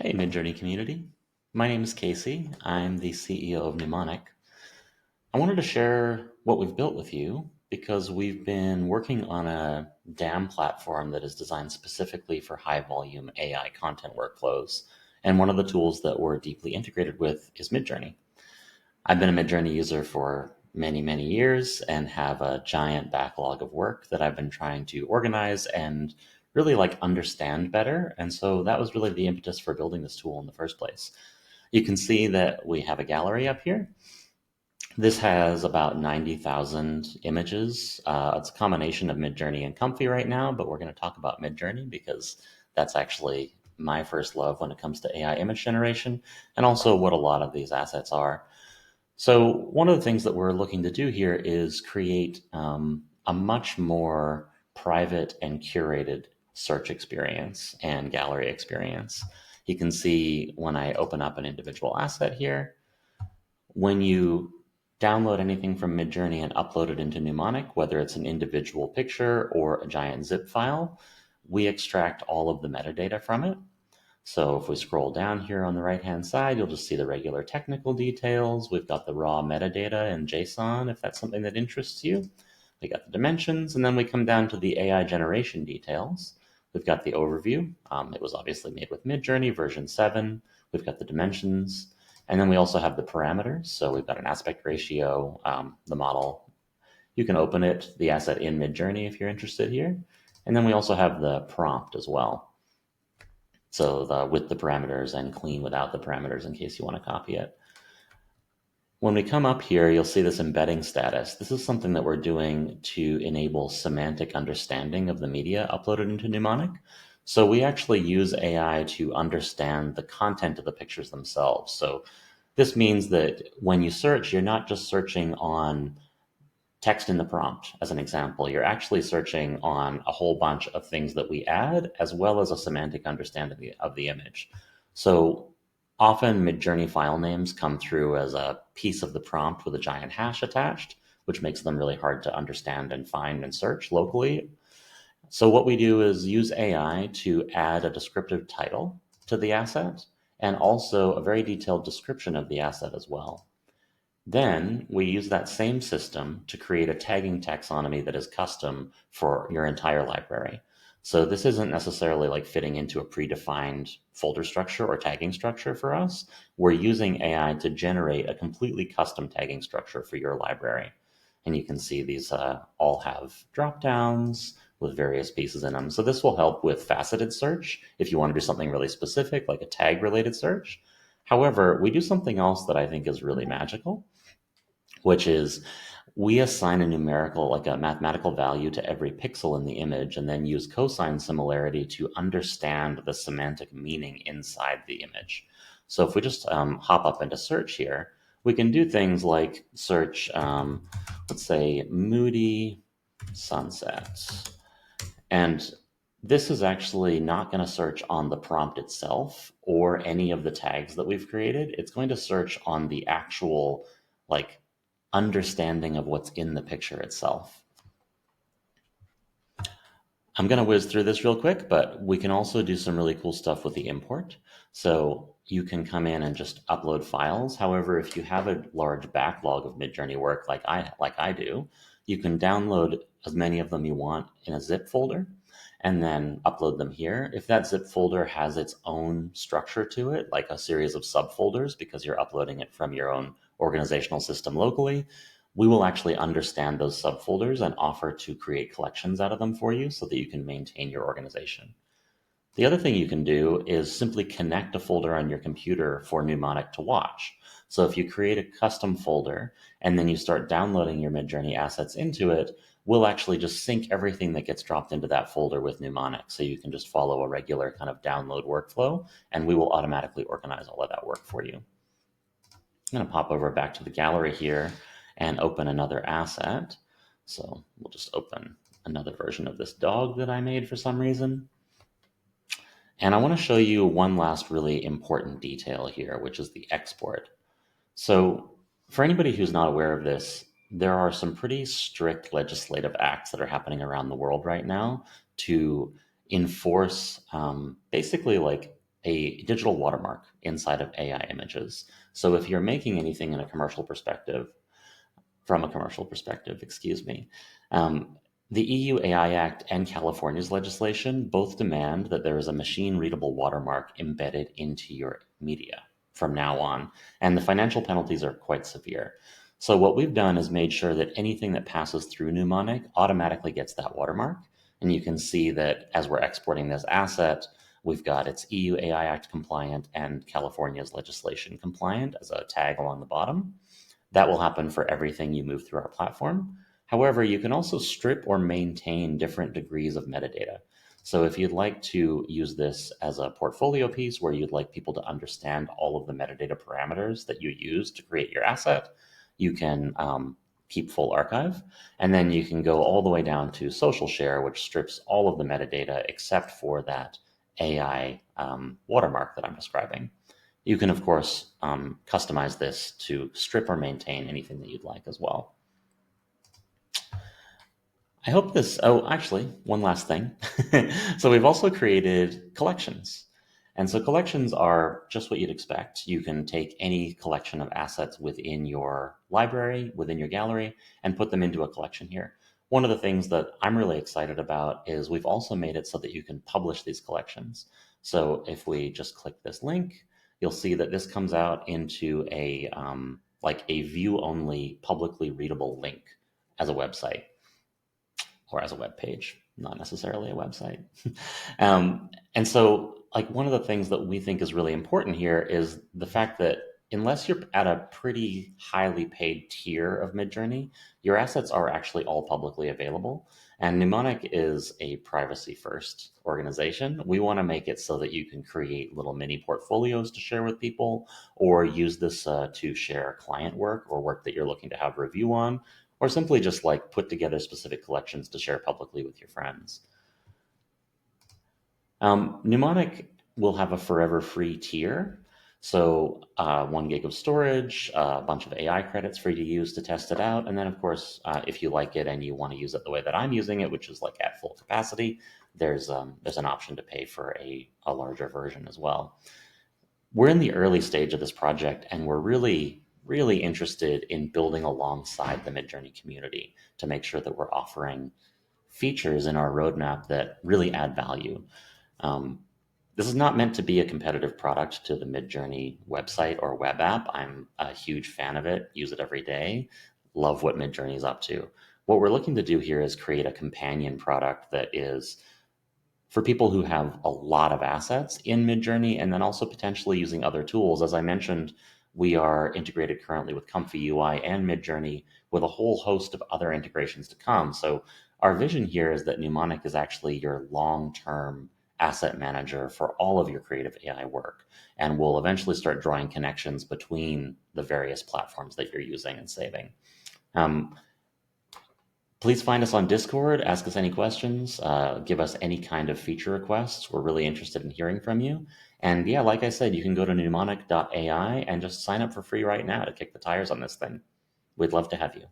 Hey, Midjourney community. My name is Casey. I'm the CEO of Numonic. I wanted to share what we've built with you because we've been working on a DAM platform that is designed specifically for high volume AI content workflows. And one of the tools that we're deeply integrated with is Midjourney. I've been a Midjourney user for many, many years and have a giant backlog of work that I've been trying to organize and really understand better. And so that was really the impetus for building this tool in the first place. You can see that we have a gallery up here. This has about 90,000 images. It's a combination of Midjourney and Comfy right now, but we're going to talk about Midjourney because that's actually my first love when it comes to AI image generation and also what a lot of these assets are. So one of the things that we're looking to do here is create a much more private and curated search experience and gallery experience. You can see when I open up an individual asset here, when you download anything from Midjourney and upload it into Numonic, whether it's an individual picture or a giant zip file, we extract all of the metadata from it. So if we scroll down here on the right-hand side, you'll just see the regular technical details. We've got the raw metadata in JSON, if that's something that interests you. We got the dimensions, and then we come down to the AI generation details. We've got the overview. It was obviously made with Midjourney version 7. We've got the dimensions, and then we also have the parameters. So we've got an aspect ratio, the model. You can open it, the asset in Midjourney if you're interested here. And then we also have the prompt as well. So with the parameters and clean without the parameters in case you want to copy it. When we come up here, you'll see this embedding status. This is something that we're doing to enable semantic understanding of the media uploaded into Numonic. So we actually use AI to understand the content of the pictures themselves. So this means that when you search, you're not just searching on text in the prompt, as an example. You're actually searching on a whole bunch of things that we add, as well as a semantic understanding of the image. So often Midjourney file names come through as a piece of the prompt with a giant hash attached, which makes them really hard to understand and find and search locally. So what we do is use AI to add a descriptive title to the asset and also a very detailed description of the asset as well. Then we use that same system to create a tagging taxonomy that is custom for your entire library. So this isn't necessarily like fitting into a predefined folder structure or tagging structure for us. We're using AI to generate a completely custom tagging structure for your library. And you can see these all have drop downs with various pieces in them. So this will help with faceted search if you want to do something really specific, like a tag related search. However, we do something else that I think is really magical, which is we assign a numerical, like a mathematical value to every pixel in the image and then use cosine similarity to understand the semantic meaning inside the image. So if we just hop up into search here, we can do things like search, let's say, moody sunset. And this is actually not going to search on the prompt itself or any of the tags that we've created. It's going to search on the actual understanding of what's in the picture itself. I'm going to whiz through this real quick, but we can also do some really cool stuff with the import. So you can come in and just upload files. However, if you have a large backlog of Midjourney work like I do, you can download as many of them you want in a zip folder and then upload them here. If that zip folder has its own structure to it, like a series of subfolders because you're uploading it from your own organizational system locally, we will actually understand those subfolders and offer to create collections out of them for you so that you can maintain your organization. The other thing you can do is simply connect a folder on your computer for Numonic to watch. So if you create a custom folder and then you start downloading your Midjourney assets into it, we'll actually just sync everything that gets dropped into that folder with Numonic. So you can just follow a regular kind of download workflow and we will automatically organize all of that work for you. I'm going to pop over back to the gallery here and open another asset. So we'll just open another version of this dog that I made for some reason. And I want to show you one last really important detail here, which is the export. So for anybody who's not aware of this, there are some pretty strict legislative acts that are happening around the world right now to enforce basically a digital watermark inside of AI images. So if you're making anything in a commercial perspective, from a commercial perspective, excuse me, um, the EU AI Act and California's legislation both demand that there is a machine readable watermark embedded into your media from now on, and the financial penalties are quite severe. So, what we've done is made sure that anything that passes through Numonic automatically gets that watermark. And you can see that as we're exporting this asset, we've got its EU AI Act compliant and California's legislation compliant as a tag along the bottom. That will happen for everything you move through our platform. However, you can also strip or maintain different degrees of metadata. So if you'd like to use this as a portfolio piece where you'd like people to understand all of the metadata parameters that you use to create your asset, you can keep full archive. And then you can go all the way down to social share, which strips all of the metadata except for that AI watermark that I'm describing. You can, of course, customize this to strip or maintain anything that you'd like as well. I hope this, oh, actually, one last thing. So we've also created collections. And so collections are just what you'd expect. You can take any collection of assets within your library, within your gallery, and put them into a collection here. One of the things that I'm really excited about is we've also made it so that you can publish these collections. So if we just click this link, you'll see that this comes out into a like a view-only, publicly readable link as a website or as a web page, not necessarily a website. And so, like, one of the things that we think is really important here is the fact that unless you're at a pretty highly paid tier of Midjourney, your assets are actually all publicly available. And Numonic is a privacy first organization. We want to make it so that you can create little mini portfolios to share with people, or use this to share client work or work that you're looking to have review on, or simply just like put together specific collections to share publicly with your friends. Numonic will have a forever free tier. So 1 gig of storage, a bunch of AI credits for you to use to test it out. And then, of course, if you like it and you want to use it the way that I'm using it, which is like at full capacity, there's an option to pay for a larger version as well. We're in the early stage of this project, and we're really interested in building alongside the Midjourney community to make sure that we're offering features in our roadmap that really add value. Um, this is not meant to be a competitive product to the Midjourney website or web app. I'm a huge fan of it, use it every day, love what Midjourney is up to. What we're looking to do here is create a companion product that is for people who have a lot of assets in Midjourney, and then also potentially using other tools. As I mentioned, we are integrated currently with Comfy UI and Midjourney, with a whole host of other integrations to come. So our vision here is that Numonic is actually your long-term asset manager for all of your creative AI work, and will eventually start drawing connections between the various platforms that you're using and saving. Um, Please find us on Discord, ask us any questions, give us any kind of feature requests. We're really interested in hearing from you. And yeah, like I said, you can go to numonic.ai and just sign up for free right now to kick the tires on this thing. We'd love to have you.